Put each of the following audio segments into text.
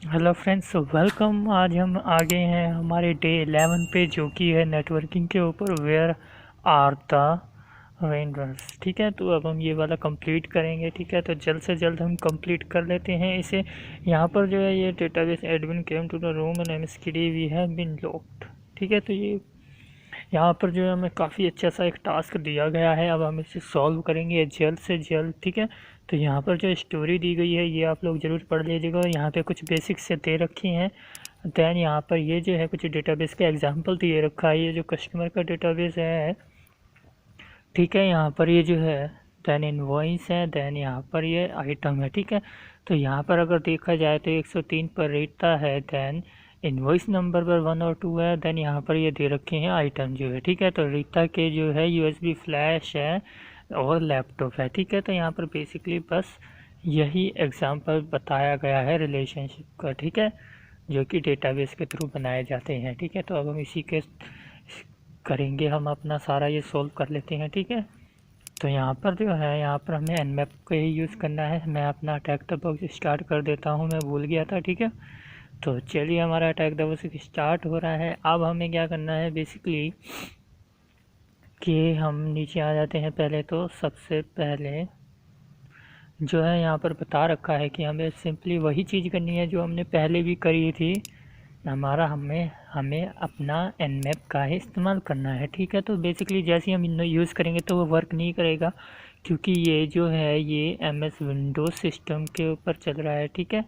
Hello friends, welcome. आज हम आ गए हैं हमारे डे 11 पे, जो कि है नेटवर्किंग के ऊपर। Where are the vendors. ठीक है, तो अब हम ये वाला कंप्लीट करेंगे। ठीक है, तो जल्द से जल्द हम कंप्लीट कर लेते हैं इसे। यहाँ पर जो है ये database admin came to the room and MSKD we have been locked. ठीक है, तो ये यहाँ पर जो है हमें काफ़ी अच्छा सा एक टास्क दिया गया है। अब हम इसे सॉल्व करेंगे जल्द से जल्द। ठीक है, तो यहाँ पर जो स्टोरी दी गई है ये आप लोग ज़रूर पढ़ लीजिएगा। यहाँ पे कुछ बेसिक्स से दे रखी हैं। दैन यहाँ पर ये जो है कुछ डेटाबेस का एग्जांपल दिए रखा है। ये जो कस्टमर का डेटाबेस है, ठीक है, यहाँ पर ये जो है दैन इनवॉइस है। दैन यहाँ पर ये आइटम है। ठीक है, तो यहाँ पर अगर देखा जाए तो 103 पर रीता है। दैन इनवॉइस नंबर पर 1 और 2 है। दैन यहाँ पर ये दे रखे हैं आइटम जो है। ठीक है, तो रीता के जो है यूएसबी फ्लैश है और लैपटॉप है। ठीक है, तो यहाँ पर बेसिकली बस यही एग्जांपल बताया गया है रिलेशनशिप का। ठीक है, जो कि डेटाबेस के थ्रू बनाए जाते हैं। ठीक है, तो अब हम इसी के करेंगे, हम अपना सारा ये सोल्व कर लेते हैं। ठीक है, तो यहाँ पर जो है यहाँ पर हमें nmap का ही यूज़ करना है। मैं अपना अटैक द बॉक्स स्टार्ट कर देता हूँ, मैं भूल गया था। ठीक है, तो चलिए हमारा अटैक द बॉक्स स्टार्ट हो रहा है। अब हमें क्या करना है बेसिकली कि हम नीचे आ जाते हैं। पहले तो सबसे पहले जो है यहाँ पर बता रखा है कि हमें सिंपली वही चीज़ करनी है जो हमने पहले भी करी थी। हमारा हमें हमें अपना nmap का ही इस्तेमाल करना है। ठीक है, तो बेसिकली जैसे ही हम इन्हें यूज़ करेंगे तो वो वर्क नहीं करेगा, क्योंकि ये जो है ये MS विंडोज़ सिस्टम के ऊपर चल रहा है। ठीक है,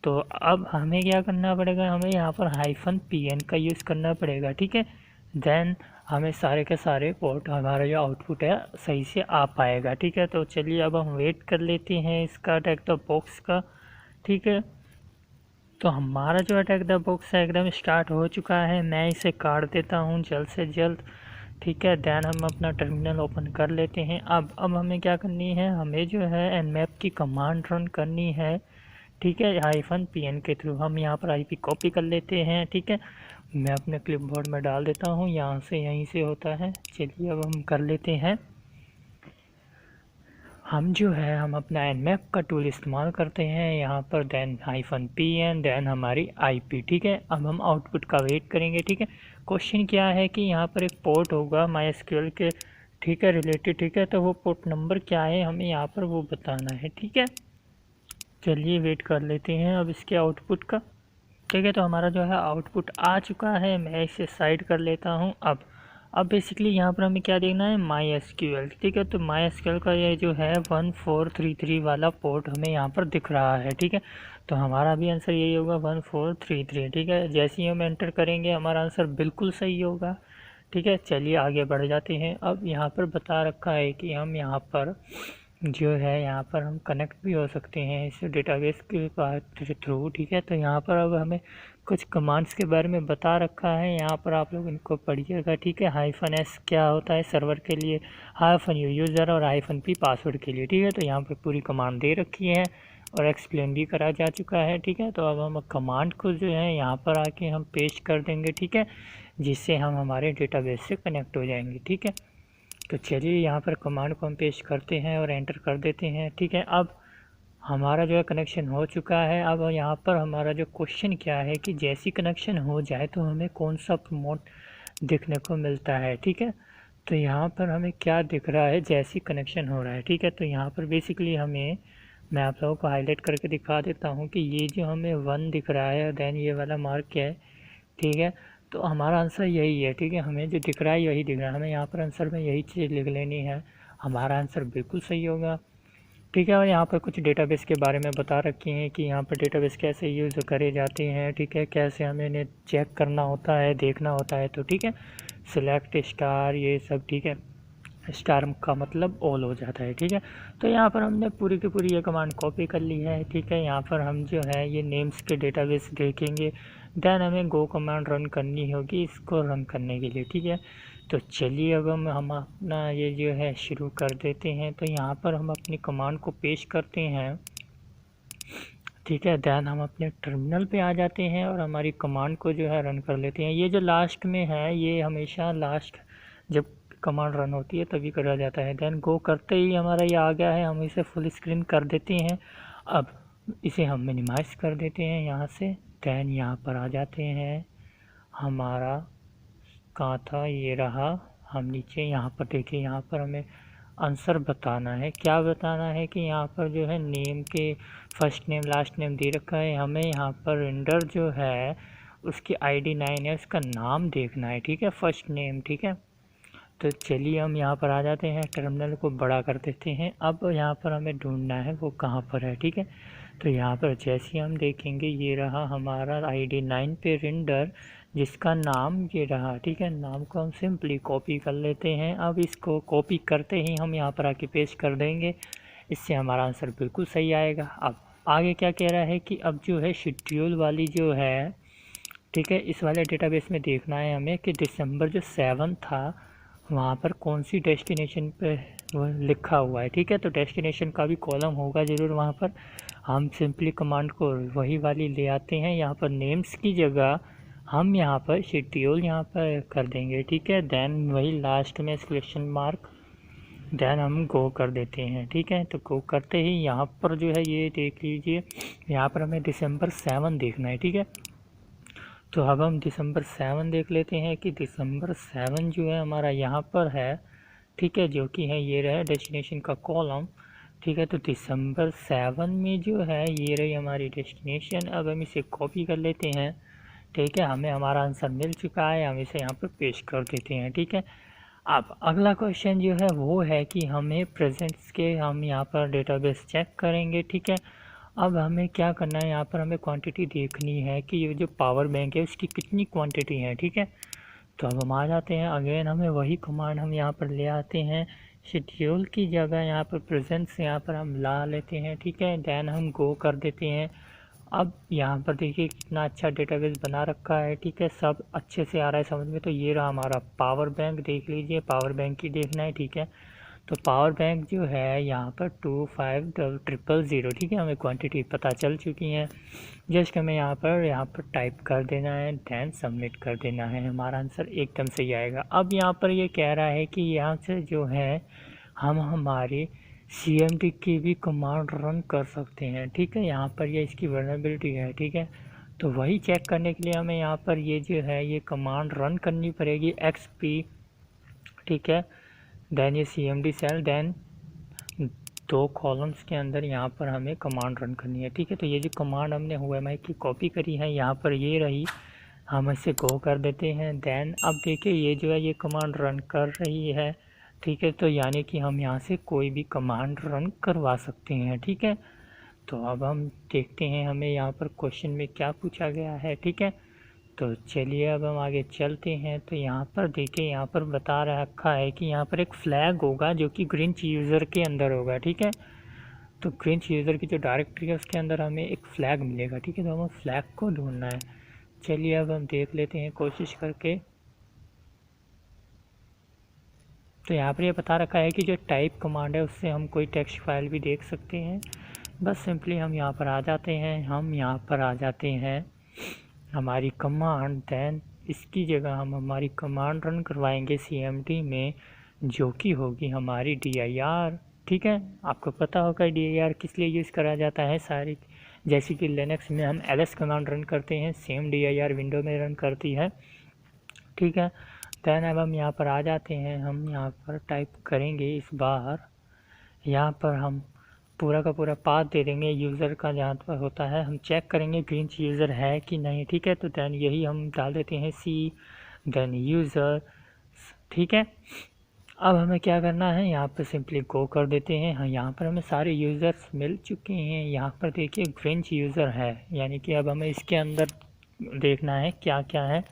तो अब हमें क्या करना पड़ेगा, हमें यहाँ पर -pn का यूज़ करना पड़ेगा। ठीक है, देन हमें सारे के सारे पोर्ट, हमारा जो आउटपुट है सही से आ पाएगा। ठीक है, तो चलिए अब हम वेट कर लेते हैं इसका अटैक द बॉक्स का। ठीक है, तो हमारा जो अटैक द बॉक्स है एकदम स्टार्ट हो चुका है। मैं इसे काट देता हूँ जल्द से जल्द। ठीक है, दैन हम अपना टर्मिनल ओपन कर लेते हैं। अब हमें क्या करनी है, हमें जो है nmap की कमांड रन करनी है। ठीक है, -pn के थ्रू हम यहाँ पर IP कॉपी कर लेते हैं। ठीक है, मैं अपने क्लिपबोर्ड में डाल देता हूँ, यहाँ से यहीं से होता है। चलिए अब हम कर लेते हैं। हम जो है हम अपना nmap का टूल इस्तेमाल करते हैं यहाँ पर। दैन -pn दैन हमारी IP। ठीक है, अब हम आउटपुट का वेट करेंगे। ठीक है, क्वेश्चन क्या है कि यहाँ पर एक पोर्ट होगा MySQL के, ठीक है, रिलेटेड। ठीक है, तो वो पोर्ट नंबर क्या है हमें यहाँ पर वो बताना है। ठीक है, चलिए वेट कर लेते हैं अब इसके आउटपुट का। ठीक है, तो हमारा जो है आउटपुट आ चुका है। मैं इसे साइड कर लेता हूँ। अब बेसिकली यहाँ पर हमें क्या देखना है, MySQL। ठीक है, तो MySQL का ये जो है 1433 वाला पोर्ट हमें यहाँ पर दिख रहा है। ठीक है, तो हमारा भी आंसर यही होगा 1433। ठीक है, जैसे ही हम एंटर करेंगे हमारा आंसर बिल्कुल सही होगा। ठीक है, चलिए आगे बढ़ जाते हैं। अब यहाँ पर बता रखा है कि हम यहाँ पर जो है यहाँ पर हम कनेक्ट भी हो सकते हैं इस डेटाबेस के थ्रू। ठीक है, तो यहाँ पर अब हमें कुछ कमांड्स के बारे में बता रखा है। यहाँ पर आप लोग इनको पढ़िएगा। ठीक है, -s क्या होता है सर्वर के लिए, -u यूज़र और -p पासवर्ड के लिए। ठीक है, तो यहाँ पर पूरी कमांड दे रखी है और एक्सप्लेन भी करा जा चुका है। ठीक है, तो अब हम कमांड को जो है यहाँ पर आके हम पेस्ट कर देंगे। ठीक है, जिससे हम हमारे डेटाबेस से कनेक्ट हो जाएंगे। ठीक है, तो चलिए यहाँ पर कमांड को हम पेस्ट करते हैं और एंटर कर देते हैं। ठीक है, अब हमारा जो है कनेक्शन हो चुका है। अब यहाँ पर हमारा जो क्वेश्चन क्या है कि जैसी कनेक्शन हो जाए तो हमें कौन सा प्रमोट देखने को मिलता है। ठीक है, तो यहाँ पर हमें क्या दिख रहा है, जैसी कनेक्शन हो रहा है। ठीक है, तो यहाँ पर बेसिकली हमें, मैं आप लोगों को हाईलाइट करके दिखा देता हूँ कि ये जो हमें 1 दिख रहा है, दैन ये वाला मार्क है। ठीक है, तो हमारा आंसर यही है। ठीक है, हमें जो दिख रहा है यही दिख रहा है, हमें यहाँ पर आंसर में यही चीज़ लिख लेनी है। हमारा आंसर बिल्कुल सही होगा। ठीक है, और यहाँ पर कुछ डेटाबेस के बारे में बता रखे हैं कि यहाँ पर डेटाबेस कैसे यूज़ करे जाते हैं। ठीक है, कैसे हमें इन्हें चेक करना होता है, देखना होता है। तो ठीक है, सिलेक्ट स्टार ये सब। ठीक है, स्टार का मतलब ऑल हो जाता है। ठीक है, तो यहाँ पर हमने पूरी की पूरी ये कमांड कॉपी कर ली है। ठीक है, यहाँ पर हम जो है ये नेम्स के डेटाबेस देखेंगे। देन हमें गो कमांड रन करनी होगी इसको रन करने के लिए। ठीक है, तो चलिए अब हम अपना ये जो है शुरू कर देते हैं। तो यहाँ पर हम अपनी कमांड को पेश करते हैं। ठीक है, दैन हम अपने टर्मिनल पे आ जाते हैं और हमारी कमांड को जो है रन कर लेते हैं। ये जो लास्ट में है ये हमेशा लास्ट जब कमांड रन होती है तभी करा जाता है। दैन गो करते ही हमारा ये आ गया है, हम इसे फुल स्क्रीन कर देते हैं। अब इसे हम मिनिमाइज़ कर देते हैं यहाँ से। दैन यहाँ पर आ जाते हैं, हमारा कहाँ था, ये रहा। हम नीचे यहाँ पर देखिए, यहाँ पर हमें आंसर बताना है। क्या बताना है कि यहाँ पर जो है नेम के फर्स्ट नेम लास्ट नेम दे रखा है, हमें यहाँ पर रेंडर जो है उसकी ID 9 है, उसका नाम देखना है, ठीक है, फर्स्ट नेम, ठीक है। तो चलिए हम यहाँ पर आ जाते हैं, टर्मिनल को बड़ा कर देते हैं। अब यहाँ पर हमें ढूंढना है वो कहाँ पर है, ठीक है। तो यहाँ पर जैसे ही हम देखेंगे, ये रहा हमारा ID 9 पे रेंडर, जिसका नाम ये रहा, ठीक है। नाम को हम सिंपली कॉपी कर लेते हैं। अब इसको कॉपी करते ही हम यहाँ पर आके पेस्ट कर देंगे, इससे हमारा आंसर बिल्कुल सही आएगा। अब आगे क्या कह रहा है कि अब जो है शेड्यूल वाली जो है, ठीक है, इस वाले डेटाबेस में देखना है हमें कि दिसंबर जो 7 था वहाँ पर कौन सी डेस्टिनेशन पे वो लिखा हुआ है, ठीक है। तो डेस्टिनेशन का भी कॉलम होगा ज़रूर वहाँ पर। हम सिंपली कमांड को वही वाली ले आते हैं, यहाँ पर नेम्स की जगह हम यहाँ पर शेड्यूल यहाँ पर कर देंगे, ठीक है। दैन वही लास्ट में एक्सक्लेमेशन मार्क, दैन हम गो कर देते हैं, ठीक है। तो गो करते ही यहाँ पर जो है ये देख लीजिए, यहाँ पर हमें दिसंबर 7 देखना है, ठीक है। तो अब हम दिसंबर 7 देख लेते हैं कि दिसंबर 7 जो है हमारा यहाँ पर है, ठीक है, जो कि है ये रहा डेस्टिनेशन का कॉलम, ठीक है। तो दिसंबर 7 में जो है ये रही हमारी डेस्टिनेशन। अब हम इसे कॉपी कर लेते हैं, ठीक है। हमें हमारा आंसर मिल चुका है, हम इसे यहाँ पर पेस्ट कर देते हैं, ठीक है। अब अगला क्वेश्चन जो है वो है कि हमें प्रेजेंट्स के हम यहाँ पर डेटाबेस चेक करेंगे, ठीक है। अब हमें क्या करना है, यहाँ पर हमें क्वांटिटी देखनी है कि ये जो पावर बैंक है उसकी कितनी क्वांटिटी है, ठीक है। तो अब हम आ जाते हैं, अगेन हमें वही कमांड हम यहाँ पर ले आते हैं, शेड्यूल की जगह यहाँ पर प्रेजेंट्स यहाँ पर हम ला लेते हैं, ठीक है। दैन हम गो कर देते हैं। अब यहाँ पर देखिए कितना अच्छा डेटाबेस बना रखा है, ठीक है, सब अच्छे से आ रहा है समझ में। तो ये रहा हमारा पावर बैंक, देख लीजिए, पावर बैंक की देखना है, ठीक है। तो पावर बैंक जो है यहाँ पर 25000, ठीक है, हमें क्वांटिटी पता चल चुकी है। जस्ट हमें यहाँ पर टाइप कर देना है, दैन सबमिट कर देना है, हमारा आंसर एकदम सही आएगा। अब यहाँ पर ये कह रहा है कि यहाँ से जो है हम हमारे CMD की भी कमांड रन कर सकते हैं, ठीक है। यहाँ पर ये इसकी वल्नरेबिलिटी है, ठीक है। तो वही चेक करने के लिए हमें यहाँ पर ये जो है ये कमांड रन करनी पड़ेगी, XP, ठीक है। दैन ये CMD सेल, दैन 2 कॉलम्स के अंदर यहाँ पर हमें कमांड रन करनी है, ठीक है। तो ये जो कमांड हमने UMI की कॉपी करी है यहाँ पर ये रही, हम इसे गो कर देते हैं। दैन अब देखिए ये जो है ये कमांड रन कर रही है, ठीक है। तो यानी कि हम यहाँ से कोई भी कमांड रन करवा सकते हैं, ठीक है। तो अब हम देखते हैं हमें यहाँ पर क्वेश्चन में क्या पूछा गया है, ठीक है। तो चलिए अब हम आगे चलते हैं। तो यहाँ पर देखिए, यहाँ पर बता रखा है कि यहाँ पर एक फ्लैग होगा जो कि ग्रिंच यूज़र के अंदर होगा, ठीक है। तो ग्रिंच यूज़र की जो डायरेक्टरी है उसके अंदर हमें एक फ़्लैग मिलेगा, ठीक है। तो हमें फ्लैग को ढूंढना है। चलिए अब हम देख लेते हैं कोशिश करके। तो यहाँ पर ये बता रखा है कि जो टाइप कमांड है उससे हम कोई टेक्स्ट फाइल भी देख सकते हैं। बस सिंपली हम यहाँ पर आ जाते हैं, हम यहाँ पर आ जाते हैं हमारी कमांड, दैन इसकी जगह हम हमारी कमांड रन करवाएंगे CMD में, जो कि होगी हमारी dir, ठीक है। आपको पता होगा dir किस लिए यूज़ करा जाता है सारी, जैसे कि लिनक्स में हम ls कमांड रन करते हैं, सेम dir विंडो में रन करती है, ठीक है। दैन अब हम यहाँ पर आ जाते हैं, हम यहाँ पर टाइप करेंगे इस बार, यहाँ पर हम पूरा का पूरा पाथ दे देंगे यूज़र का, जहाँ पर होता है हम चेक करेंगे ग्रीन यूज़र है कि नहीं, ठीक है। तो दैन यही हम डाल देते हैं C, दैन यूज़र, ठीक है। अब हमें क्या करना है, यहाँ पर सिंपली गो कर देते हैं। हाँ, यहाँ पर हमें सारे यूज़र्स मिल चुके हैं। यहाँ पर देखिए ग्रीन यूज़र है, यानी कि अब हमें इसके अंदर देखना है क्या क्या है,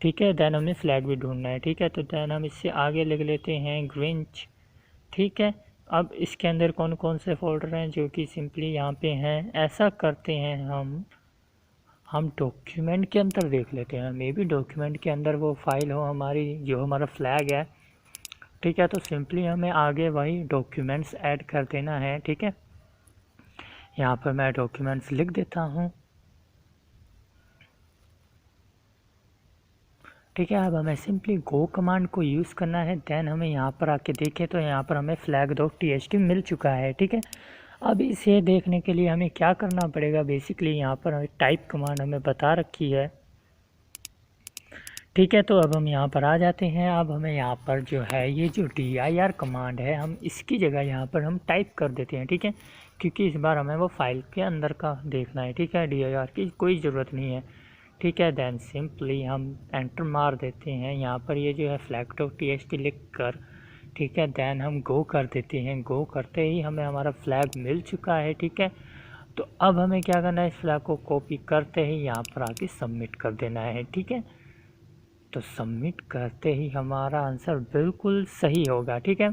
ठीक है। दैन हमें फ्लैग भी ढूंढना है, ठीक है। तो दैन हम इससे आगे लिख लेते हैं ग्रिंच, ठीक है। अब इसके अंदर कौन कौन से फ़ोल्डर हैं जो कि सिंपली यहाँ पे हैं, ऐसा करते हैं हम डॉक्यूमेंट के अंदर देख लेते हैं। मे बी डॉक्यूमेंट के अंदर वो फाइल हो हमारी, जो हमारा फ्लैग है, ठीक है। तो सिंपली हमें आगे वही डॉक्यूमेंट्स ऐड कर देना है, ठीक है। यहाँ पर मैं डॉक्यूमेंट्स लिख देता हूँ, ठीक है। अब हमें सिंपली गो कमांड को यूज़ करना है। दैन हमें यहाँ पर आके देखें तो यहाँ पर हमें flag.txt मिल चुका है, ठीक है। अब इसे देखने के लिए हमें क्या करना पड़ेगा, बेसिकली यहाँ पर हमें टाइप कमांड हमें बता रखी है, ठीक है। तो अब हम यहाँ पर आ जाते हैं। अब हमें यहाँ पर जो है ये जो dir कमांड है, हम इसकी जगह यहाँ पर हम टाइप कर देते हैं, ठीक है, क्योंकि इस बार हमें वो फाइल के अंदर का देखना है, ठीक है। dir की कोई ज़रूरत नहीं है, ठीक है। देन सिंपली हम एंटर मार देते हैं यहाँ पर, ये जो है flag.txt लिख कर, ठीक है। देन हम गो कर देते हैं। गो करते ही हमें हमारा फ्लैग मिल चुका है, ठीक है। तो अब हमें क्या करना है, इस फ्लैग को कॉपी करते ही यहाँ पर आके सबमिट कर देना है, ठीक है। तो सबमिट करते ही हमारा आंसर बिल्कुल सही होगा, ठीक है।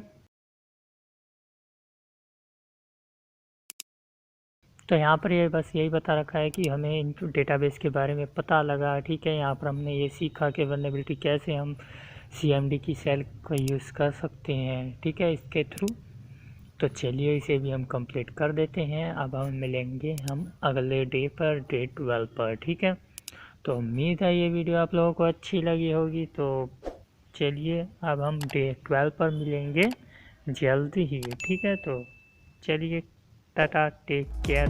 तो यहाँ पर ये बस यही बता रखा है कि हमें इन डेटाबेस के बारे में पता लगा, ठीक है। यहाँ पर हमने ये सीखा कि वल्नरेबिलिटी कैसे हम CMD की सेल का यूज़ कर सकते हैं, ठीक है, इसके थ्रू। तो चलिए इसे भी हम कंप्लीट कर देते हैं। अब हम मिलेंगे हम अगले डे पर, डे 12 पर, ठीक है। तो उम्मीद है ये वीडियो आप लोगों को अच्छी लगी होगी। तो चलिए अब हम डे 12 पर मिलेंगे जल्दी ही, ठीक है। तो चलिए, टाटा, टेक केयर।